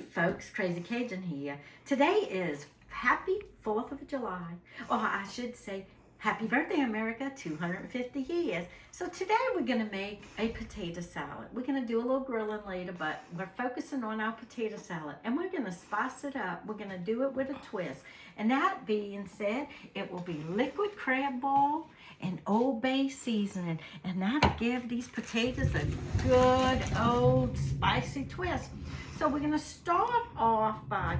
folks, Crazy Cajun here. Today is happy 4th of July. Or I should say, happy birthday, America, 250 years. So today we're going to make a potato salad. We're going to do a little grilling later, but we're focusing on our potato salad. And we're going to spice it up. We're going to do it with a twist. And that being said, it will be liquid crab ball and Old Bay seasoning. And that'll give these potatoes a good old spicy twist. So we're going to start off by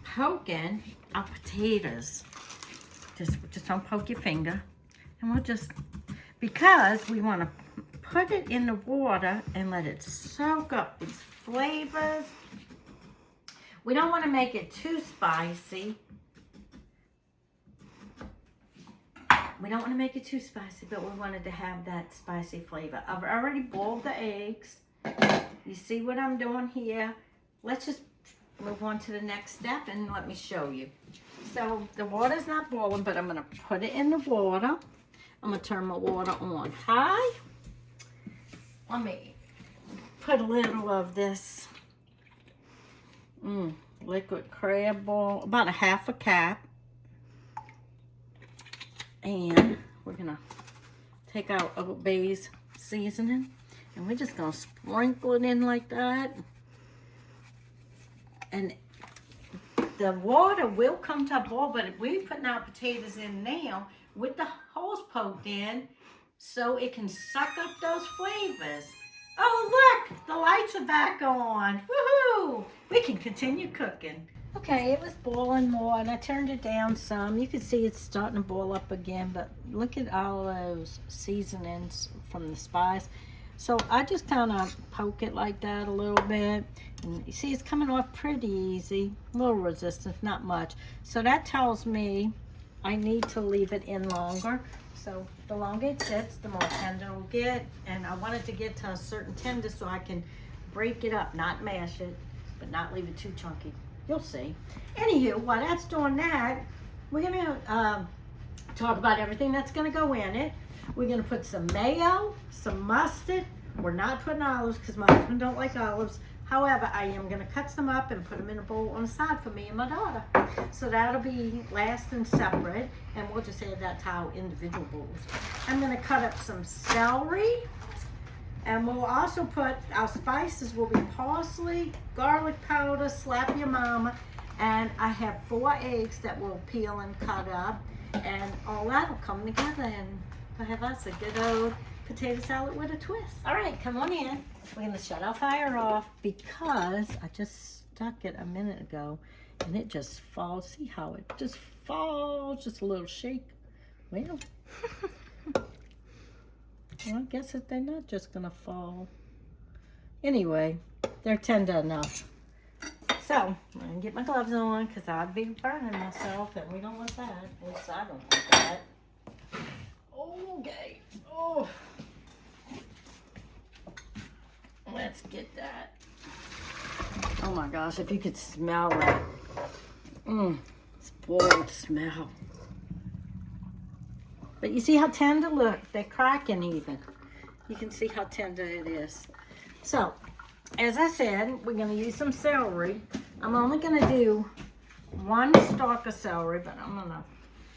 poking our potatoes. Just don't poke your finger. And we'll just, because we want to put it in the water and let it soak up these flavors. We don't want to make it too spicy. We don't want to make it too spicy, but we wanted to have that spicy flavor. I've already boiled the eggs. You see what I'm doing here? Let's just move on to the next step and let me show you. So the water's not boiling, but I'm going to put it in the water. I'm going to turn my water on high. Let me put a little of this liquid crab ball, about a half a cup. And we're going to take out Old Bay's seasoning. And we're just going to sprinkle it in like that. And the water will come to a boil, but we're putting our potatoes in now with the holes poked in so it can suck up those flavors. Oh, look, the lights are back on. Woohoo! We can continue cooking. Okay, it was boiling more, and I turned it down some. You can see it's starting to boil up again, but look at all those seasonings from the spice. So I just kind of poke it like that a little bit. And you see it's coming off pretty easy. A little resistance, not much. So that tells me I need to leave it in longer. So the longer it sits, the more tender it'll get. And I want it to get to a certain tender so I can break it up, not mash it, but not leave it too chunky. You'll see. Anywho, while that's doing that, we're going to talk about everything that's going to go in it. We're going to put some mayo, some mustard. We're not putting olives because my husband don't like olives. However, I am going to cut some up and put them in a bowl on the side for me and my daughter. So that'll be last and separate, and we'll just add that to our individual bowls. I'm going to cut up some celery, and we'll also put, our spices will be parsley, garlic powder, slap your mama, and I have 4 eggs that we'll peel and cut up, and all that will come together and we'll have us a good old potato salad with a twist. All right, come on in. We're going to shut our fire off because I just stuck it a minute ago and it just falls. See how it just falls, just a little shake. Well, I guess that they're not just going to fall. Anyway, they're tender enough. So, I'm going to get my gloves on because I'd be burning myself and we don't want that. At least I don't want that. Okay. Oh. Let's get that. Oh my gosh, if you could smell that. It's boiled smell. But you see how tender? Look, they're cracking even. You can see how tender it is. So, as I said, we're going to use some celery. I'm only going to do 1 stalk of celery, but I'm going to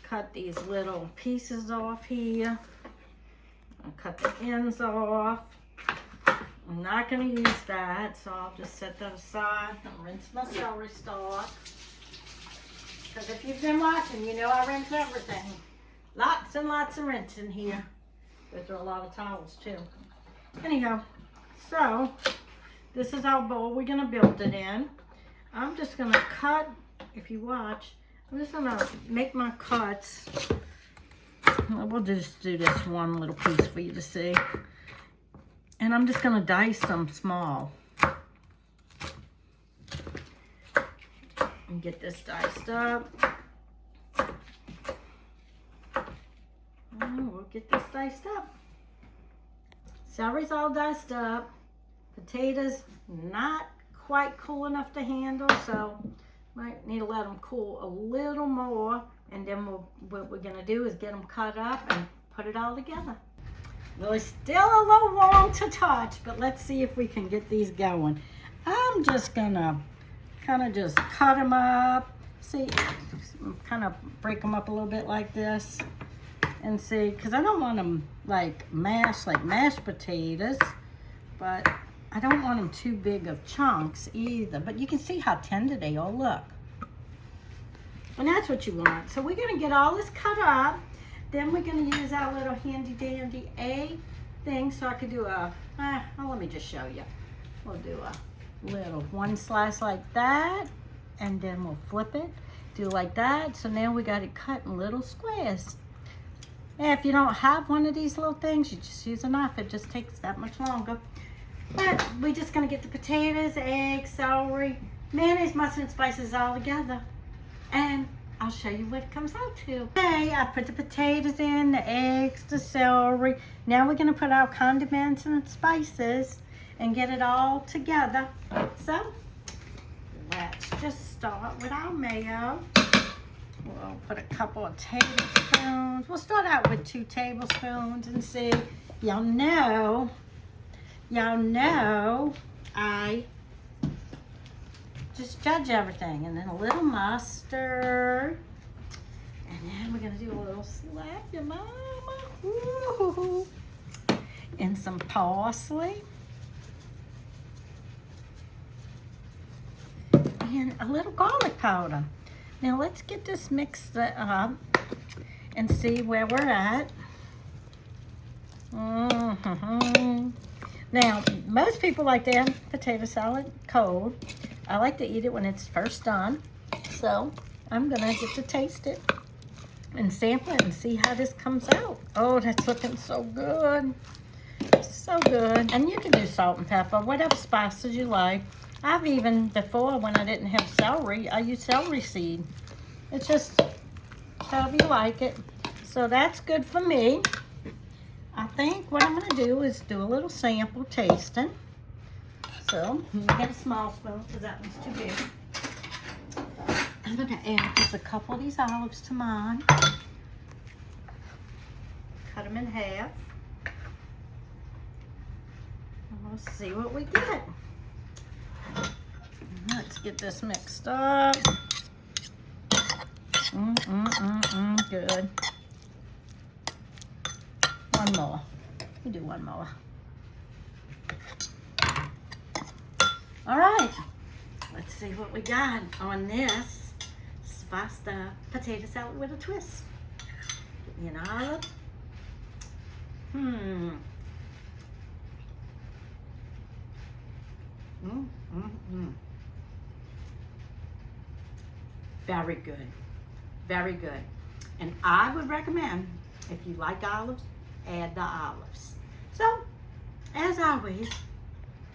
cut these little pieces off here. I'll cut the ends off. I'm not going to use that, so I'll just set that aside and rinse my celery stalk. Because if you've been watching, you know I rinse everything. Lots and lots of rinsing here. Go through a lot of towels too. Anyhow, so this is our bowl we're going to build it in. I'm just going to cut, if you watch, I'm just going to make my cuts. We'll just do this one little piece for you to see. And I'm just going to dice them small. And get this diced up. And we'll get this diced up. Celery's all diced up. Potatoes not quite cool enough to handle, so might need to let them cool a little more. And then what we're going to do is get them cut up and put it all together. Well, it's still a little warm to touch, but let's see if we can get these going. I'm just going to kind of just cut them up. See, kind of break them up a little bit like this. And see, because I don't want them like mashed potatoes, but I don't want them too big of chunks either. But you can see how tender they all look. And that's what you want. So we're gonna get all this cut up. Then we're gonna use our little handy dandy egg thing. So I could do let me just show you. We'll do a little one slice like that, and then we'll flip it, do like that. So now we got it cut in little squares. And if you don't have one of these little things, you just use a knife. It just takes that much longer. But we're just gonna get the potatoes, eggs, celery, mayonnaise, mustard, and spices all together. And I'll show you what it comes out to. Okay, I put the potatoes in, the eggs, the celery. Now we're gonna put our condiments and spices and get it all together. So let's just start with our mayo. We'll put a couple of tablespoons. We'll start out with 2 tablespoons and see. Y'all know I just judge everything. And then a little mustard. And then we're gonna do a little slap your mama. Ooh. And some parsley. And a little garlic powder. Now let's get this mixed up and see where we're at. Now, most people like their potato salad cold. I like to eat it when it's first done. So I'm gonna get to taste it and sample it and see how this comes out. Oh, that's looking so good. So good. And you can do salt and pepper, whatever spices you like. I've even, before when I didn't have celery, I used celery seed. It's just however you like it. So that's good for me. I think what I'm gonna do is do a little sample tasting. So, you get a small spoon because that one's too big. I'm gonna add just a couple of these olives to mine. Cut them in half. And we'll see what we get. Let's get this mixed up. Good. One more. We'll do one more. All right. Let's see what we got on this spiced potato salad with a twist. You know, olive. Very good. Very good. And I would recommend, if you like olives, add the olives. So, as always,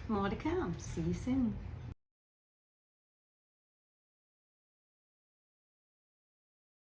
more to come. See you soon.